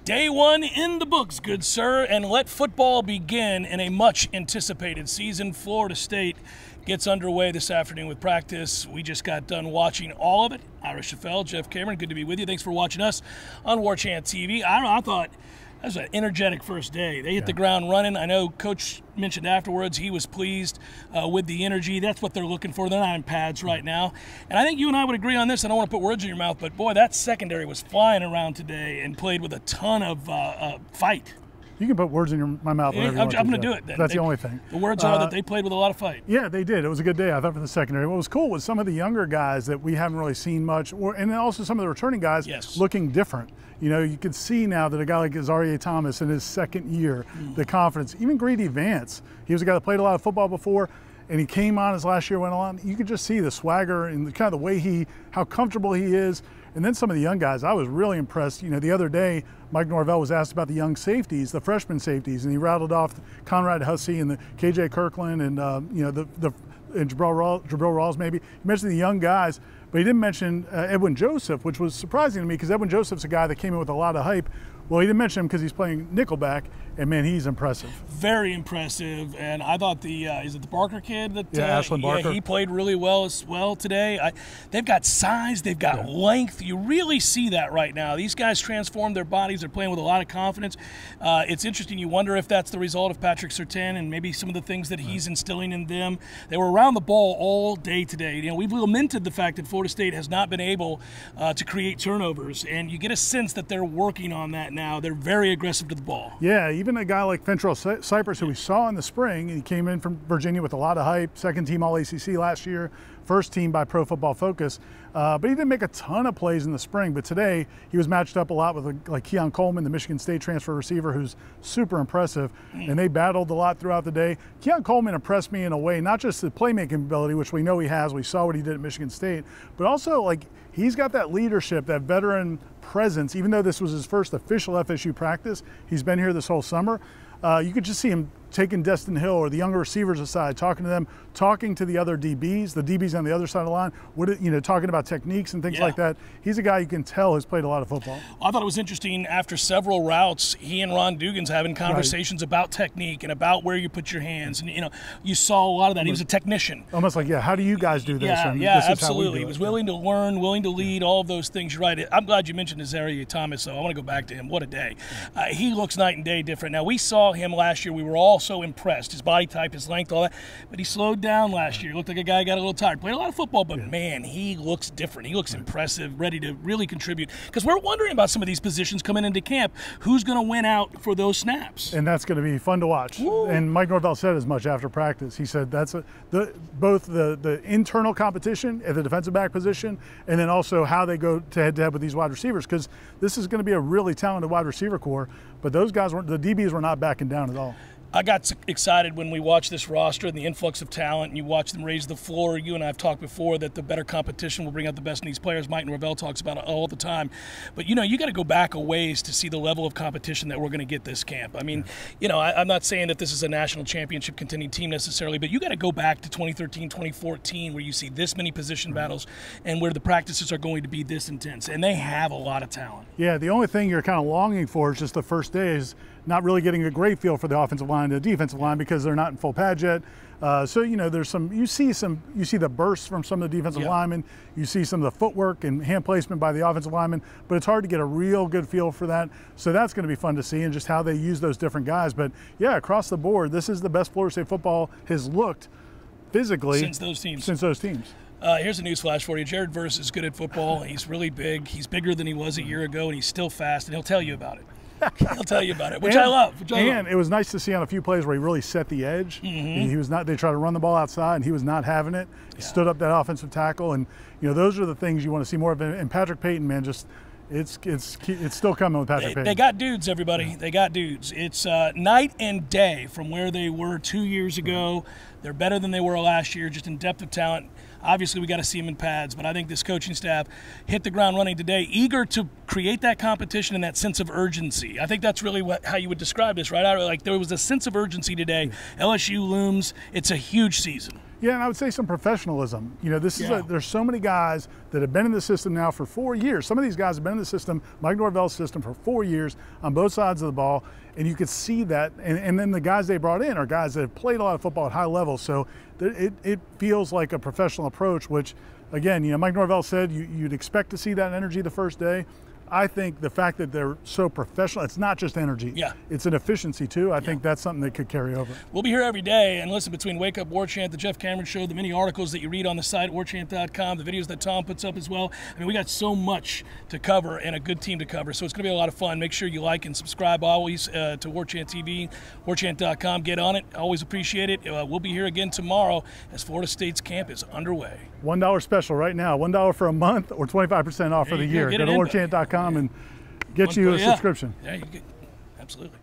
Day one in the books, good sir, and let football begin in a much-anticipated season. Florida State gets underway this afternoon with practice. We just got done watching all of it. Ira Schoffel, Jeff Cameron, good to be with you. Thanks for watching us on Warchant TV. I thought that was an energetic first day. They hit the ground running. I know Coach mentioned afterwards he was pleased with the energy. That's what they're looking for. They're not in pads right now. And I think you and I would agree on this. I don't want to put words in your mouth, but boy, that secondary was flying around today and played with a ton of fight. You can put words in my mouth. I'm going to do it then. That's the only thing. The words are that they played with a lot of fight. Yeah, they did. It was a good day, I thought, for the secondary. What was cool was some of the younger guys that we haven't really seen much, and then also some of the returning guys looking different. You know, you could see now that a guy like Ira Thomas in his second year, the confidence. Even Greedy Vance, he was a guy that played a lot of football before, and he came on his last year, went on. You could just see the swagger and kind of the way how comfortable he is. And then some of the young guys, I was really impressed. You know, the other day, Mike Norvell was asked about the young safeties, the freshman safeties, and he rattled off Conrad Hussey and the KJ Kirkland and you know and Jabril Rawls maybe. He mentioned the young guys, but he didn't mention Edwin Joseph, which was surprising to me because Edwin Joseph's a guy that came in with a lot of hype. Well, he didn't mention him because he's playing nickelback, and man, he's impressive. Very impressive, and I thought is it the Barker kid that? Ashland Barker. Yeah, he played really well as well today. They've got size, they've got length. You really see that right now. These guys transform their bodies. They're playing with a lot of confidence. It's interesting. You wonder if that's the result of Patrick Surtain and maybe some of the things that he's instilling in them. They were around the ball all day today. You know, we've lamented the fact that Florida State has not been able to create turnovers, and you get a sense that they're working on that now. They're very aggressive to the ball. Yeah, even a guy like Fentrell Cypress, who we saw in the spring, he came in from Virginia with a lot of hype, second team All-ACC last year, first team by Pro Football Focus, but he didn't make a ton of plays in the spring. But today he was matched up a lot with like Keon Coleman, the Michigan State transfer receiver, who's super impressive, and they battled a lot throughout the day. Keon Coleman impressed me in a way, not just the playmaking ability, which we know he has, we saw what he did at Michigan State, but also like he's got that leadership, that veteran presence. Even though this was his first official FSU practice, he's been here this whole summer. You could just see him taking Destin Hill or the younger receivers aside, talking to them, talking to the other DBs, the DBs on the other side of the line, talking about techniques and things like that. He's a guy you can tell has played a lot of football. I thought it was interesting after several routes, he and Ron Dugan's having conversations about technique and about where you put your hands. And, you know, you saw a lot of that. He was a technician. Almost like, how do you guys do this? Yeah, absolutely. He was willing to learn, willing to lead, all of those things. You're right. I'm glad you mentioned Ira Thomas, so I want to go back to him. What a day. He looks night and day different. Now, we saw him last year. We were all so impressed. His body type, his length, all that. But he slowed down last year. He looked like a guy who got a little tired. Played a lot of football, but man, he looks different. He looks impressive, ready to really contribute. Because we're wondering about some of these positions coming into camp. Who's going to win out for those snaps? And that's going to be fun to watch. Woo. And Mike Norvell said as much after practice. He said that's both the internal competition at the defensive back position, and then also how they go to head-to-head with these wide receivers. Because this is going to be a really talented wide receiver core. But those guys, the DBs, were not backing down at all. I got excited when we watched this roster and the influx of talent, and you watch them raise the floor. You and I have talked before that the better competition will bring out the best in these players. Mike Norvell talks about it all the time. But, you know, you got to go back a ways to see the level of competition that we're going to get this camp. I mean, you know, I'm not saying that this is a national championship contending team necessarily, but you got to go back to 2013, 2014 where you see this many position battles and where the practices are going to be this intense. And they have a lot of talent. Yeah, the only thing you're kind of longing for is just the first day is not really getting a great feel for the offensive line and the defensive line because they're not in full pad yet. So, you know, you see the bursts from some of the defensive linemen, you see some of the footwork and hand placement by the offensive linemen, but it's hard to get a real good feel for that. So that's going to be fun to see and just how they use those different guys. But yeah, across the board, this is the best Florida State football has looked physically since those teams. Here's a news flash for you. Jared Verse is good at football. He's really big. He's bigger than he was a year ago, and he's still fast, and he'll tell you about it. He'll tell you about it, which I love. It was nice to see on a few plays where he really set the edge. He was not. They tried to run the ball outside, and he was not having it. He stood up that offensive tackle, and you know those are the things you want to see more of. And Patrick Payton, man, just it's still coming with Patrick Payton. They got dudes, everybody. They got dudes. It's night and day from where they were 2 years ago. They're better than they were last year, just in depth of talent. Obviously, we got to see them in pads, but I think this coaching staff hit the ground running today, eager to create that competition and that sense of urgency. I think that's really how you would describe this, right? Like there was a sense of urgency today. LSU looms. It's a huge season. Yeah, and I would say some professionalism. You know, this is there's so many guys that have been in the system now for 4 years. Some of these guys have been in the system, Mike Norvell's system, for 4 years on both sides of the ball, and you could see that. And then the guys they brought in are guys that have played a lot of football at high levels. So it feels like a professional approach, which, again, you know, Mike Norvell said you'd expect to see that energy the first day. I think the fact that they're so professional, it's not just energy. Yeah. It's an efficiency too. I think that's something that could carry over. We'll be here every day, and listen, between Wake Up Warchant, the Jeff Cameron Show, the many articles that you read on the site, warchant.com, the videos that Tom puts up as well. I mean, we got so much to cover and a good team to cover, so it's going to be a lot of fun. Make sure you like and subscribe always to Warchant TV, warchant.com. Get on it. Always appreciate it. We'll be here again tomorrow as Florida State's camp is underway. $1 special right now, $1 for a month or 25% off for the year. Go to warchant.com and get you a subscription. Yeah, you get, absolutely.